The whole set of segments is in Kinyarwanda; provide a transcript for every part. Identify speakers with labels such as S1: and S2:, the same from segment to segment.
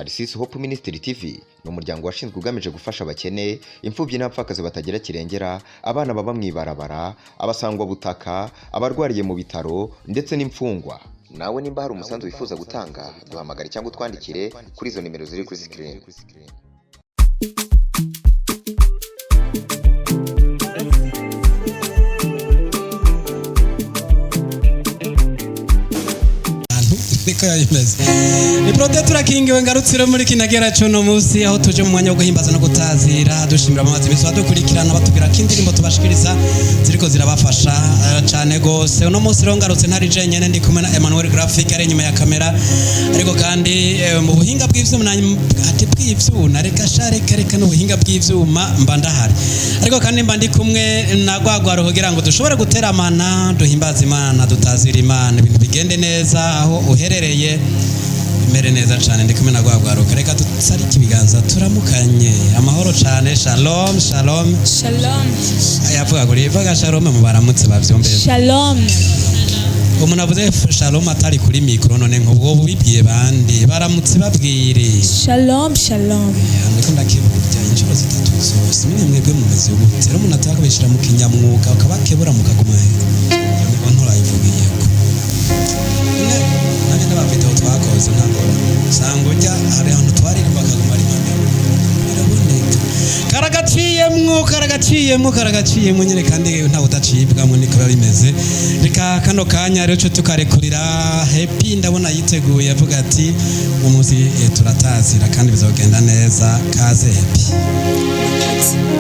S1: Narcisse Hope Ministry TV ni umuryango washinzwe ugamije gufasha abakene, imfubyi n'abapfakazi batagira kirengera, abana baba mwibarabara, abasangwa butaka, abarwariye mu bitaro ndetse n'imfungwa. Nawe nimba hari umusanzu wifuza gutanga, duhamagare cyangwa utwandikire kuri izo nimero ziri kuri screen.
S2: Ni Protector King wengarutsire muri kinagera cyo no musi aho tuje mu mwanya wo guhimbaza no gutazira dushimira amazi biso dukurikirana batubwira kindirimbo tubashikiriza ziriko zirabafasha cyane gose. Uno musi rongarutse ntari je nyene ndi kumwe na Emmanuel Graphic ari nyuma ya kamera, ariko kandi mu buhinga bw'ivyuma ati bw'ivyuma reka no buhinga bw'ivyuma mba ndahari, ariko kandi mba ndi kumwe na gwagwaro kugira ngo dushobore guteramana duhimbaza Imana dutazira Imana ibintu bigende neza aho uherereye mere neza cyane. Ndi kumwe na gwagwaruka, reka dutsarike ibiganza turamukanye amahoro cyane. Shalom shalom
S3: shalom.
S2: Ayavuga kuri ivuga shalom mu baramutse bavyombe
S3: Shalom.
S2: Umuntu avuze shalom atari kuri mikro none nk'ubwo bibwiye bandi baramutse babwire
S3: Shalom shalom.
S2: Ndiko ndakivuga inshuro zitatu zose mwebwe mumeze gute? Rero umuntu ataka bishira mu kinyamwuga ukabakebura mukaguma he ntorayivugiye video twakoze ntabwo sango jya hari ahantu twaririmba kaguma ari mame biraboneka karagaciyemwo nyine kandi nta udacibwamo niko bimeze. Reka kano kanya rero cyo tukarekurira Happy ndabona yiteguye avuga ati umunsi turatazira kandi bizogenda neza. Kaze Happy.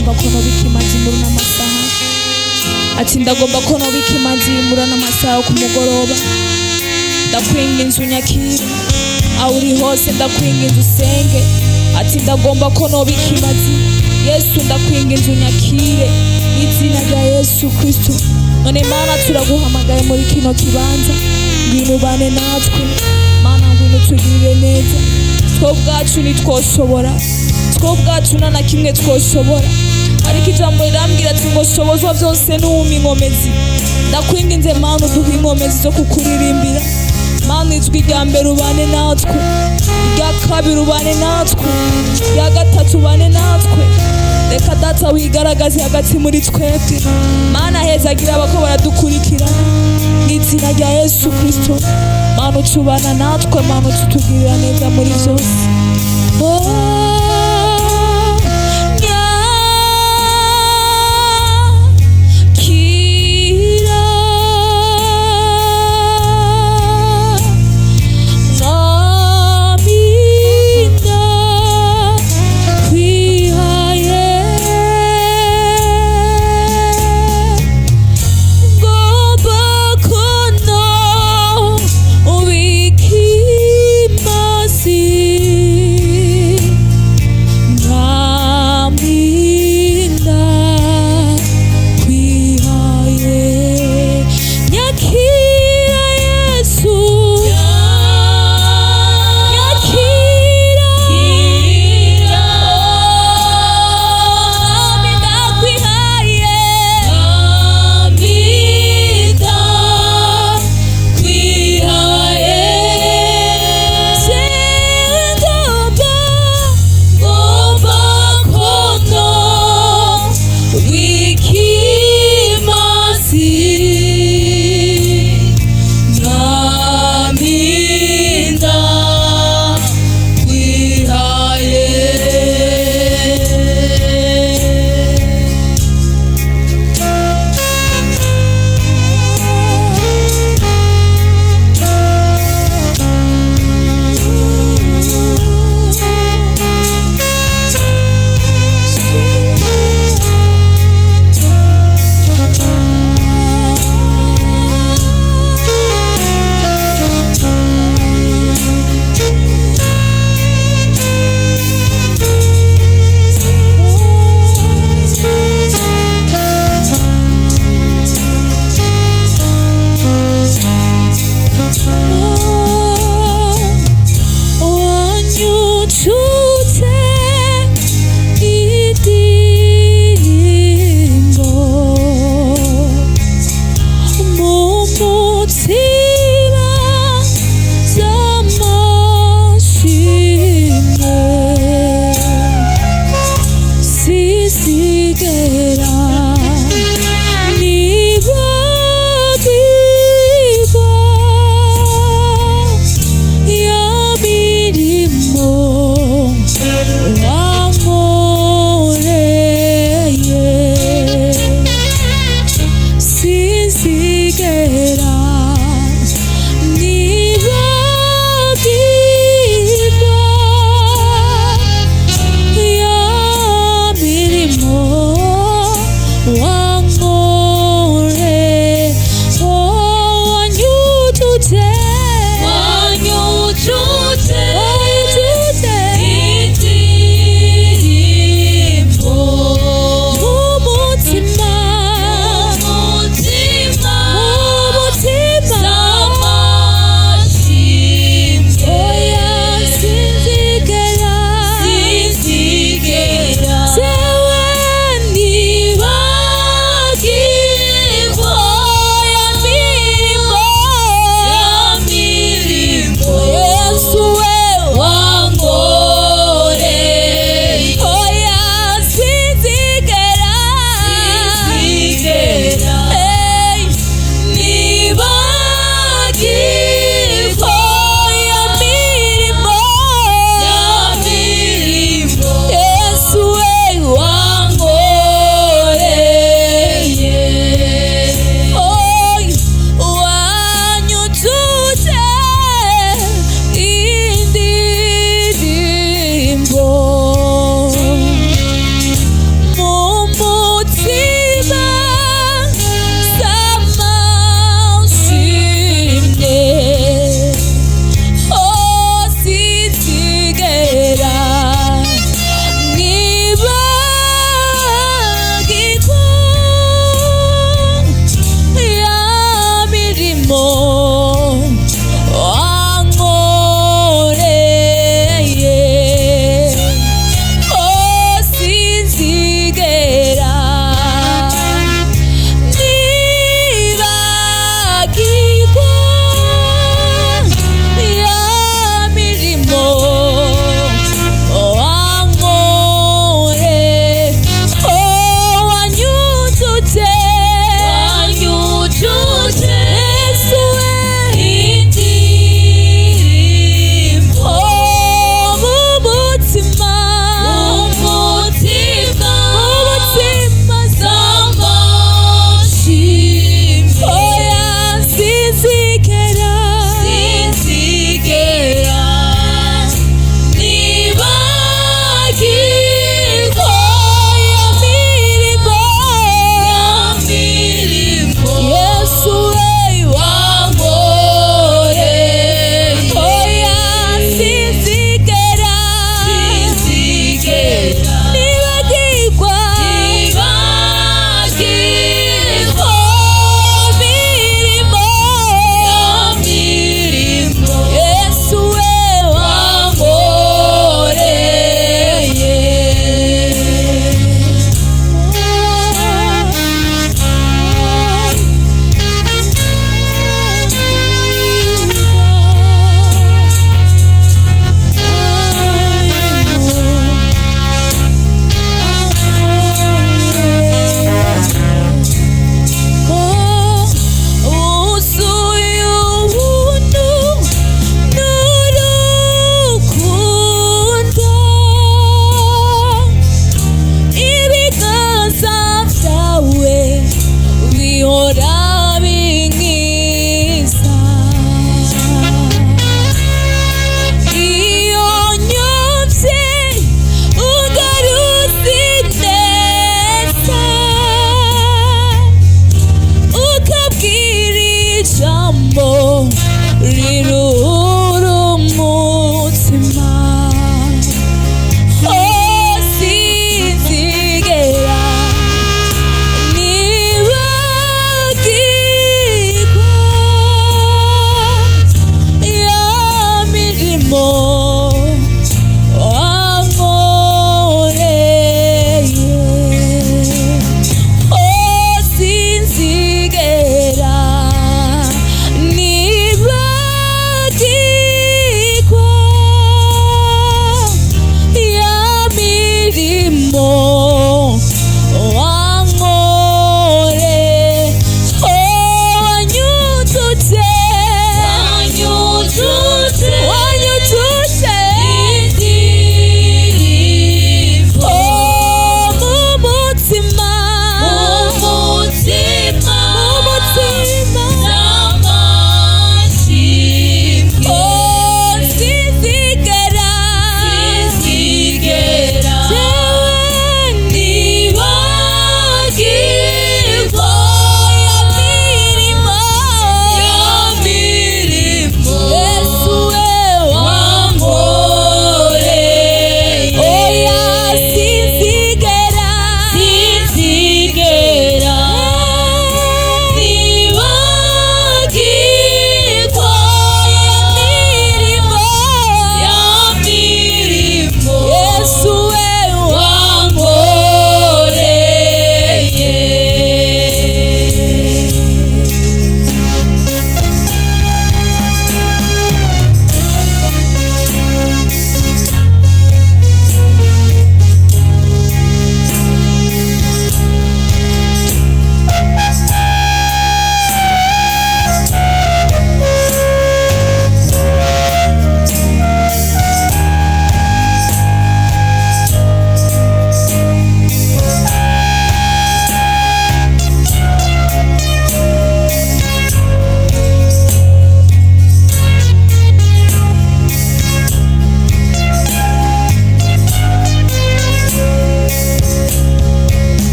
S3: ndagomba ko nobika imanzi muri n'amasaha ati ndagomba ko nobika imanzi muri n'amasaha ku mugoroba ndakwinginze unyakire aho uri hose ndakwinginze usenge ati ndagomba ko nobika imanzi Yesu ndakwinginze unyakire izina rya Yesu Kristo none Mana turaguhamagaye muri kino kibanza ngwino ubane natwe Mana ngwino tugirire neza two bwacu ntitwoshobora two bwacu nta na kimwe twoshobora ariko ijambo rirambwira ati ngo shobozwa byose n'uwumpa inkomezi ndakwinginze Mana uduhe inkomezi zo kukuririmbira Mana ijwi rya mbere ubane natwe irya kabiri ubane natwe irya gatatu ubane natwe reka data wigaragaze hagati muri twebwe Mana hezagira abako baradukurikira n'izina rya Yesu Kristo Mana ucubana natwe Mana ututugirira neza muri byose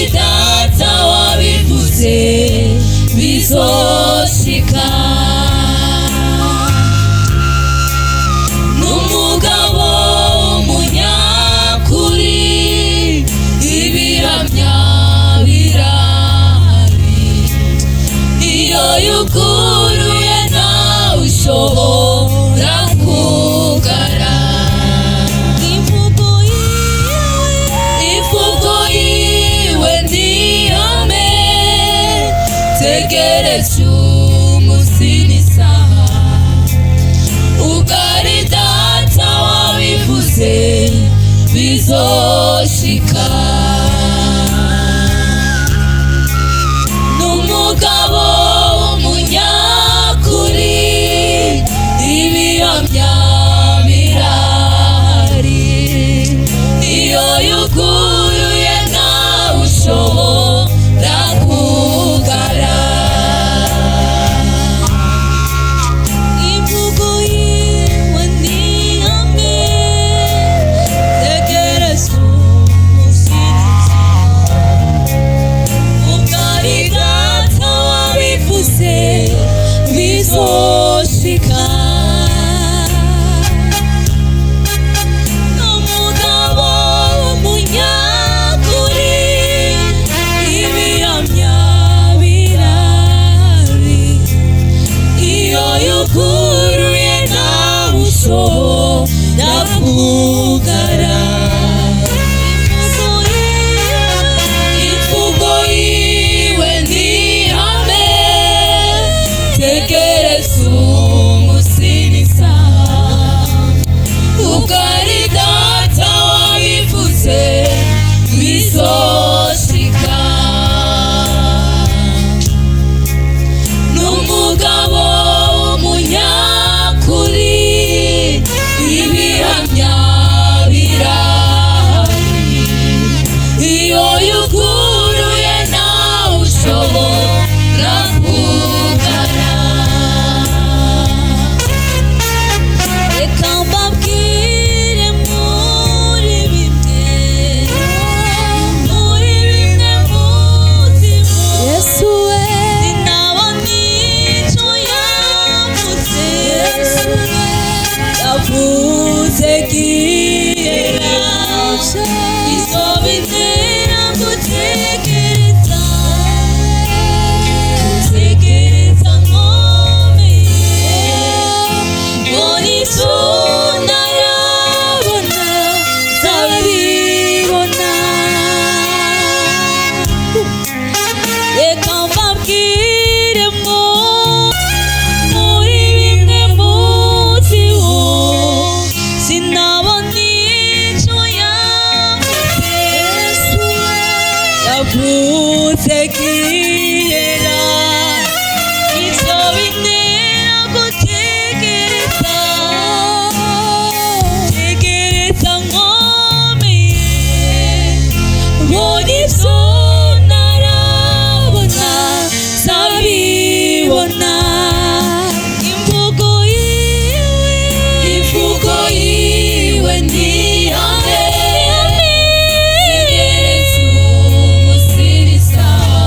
S3: ari data wabivuze bizoshika. N'umugabo w'umunyakuri ibihamya birahari, iyo yuguruye nawe ushobora kugara. Imvugo yiwe ni ihame, tegereza umunsi n'isaha, ugari data wabivuze bizoshika. N'umugabo w'umunyakuri ibihamya birahari, iyo yuguruye nawe ushobora kugara. Imvugo yiwe ni ihame, tegereza umunsi n'isaha, ugari data wabivuze bizoshika. N'umugabo w'umunyakuri ibihamya birahari, iyo yuguruye nawe ushobora kugara. Imvugo yiwe ni ihame, tegereza umunsi n'isaha, ugari data wabivuze bizoshika. N'umugabo w'umunyakuri ibihamya birahari, iyo yuguruye nawe ushobora kugara. Reka mbabwire muri bimwe mutima, Yesu we sinabona ico yavuze, yavuze kera izobintera gutegereza, gutegereza nkomeye, mbona ico ntarabona nzabibona. Reka mbabwire muri bimwe muziho, sinabona ico yavuze, yavuze kera izobintera gutegereza, tegereza nkomeye, mbona ivyo ntarabona nzabibona. Imvugo yiwe ni ihame, tegereza umunsi n'isaha,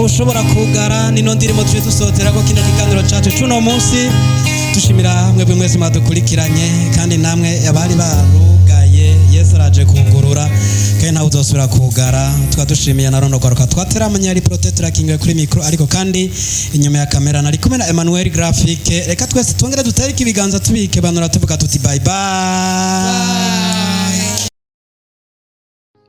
S2: ntawe ushobora kugara nino ndirimo tuje dusotera ko kino kiganiro cacu cuno munsi dushimira mwebwe mwese mwadukurikiranye kandi namwe abari barugaye Yesu araje kugurura kandi ntawe uzosubira kugara twadushimiye na rono garuka twateramanya ari protector kingiwe kuri micro ariko kandi inyuma ya kamera nari kumwe na Emmanuel Graphic reka twese twongere dutarike ibiganza tubike banura tuvuga tuti bye bye.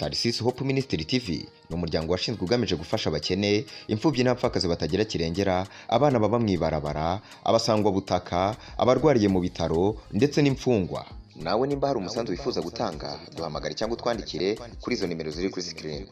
S1: Tarsis Hope Ministry TV ni umuryango washinzwe ugamije gufasha abakene, imfubyi n'abapfakazi batagira kirengera, abana baba mwibarabara, abasangwa butaka, abarwariye mu bitaro ndetse n'imfungwa. Nawe nimba hari umusanzu wifuza gutanga, duhamagare cyangwa utwandikire kuri izo nimero ziri kuri screen.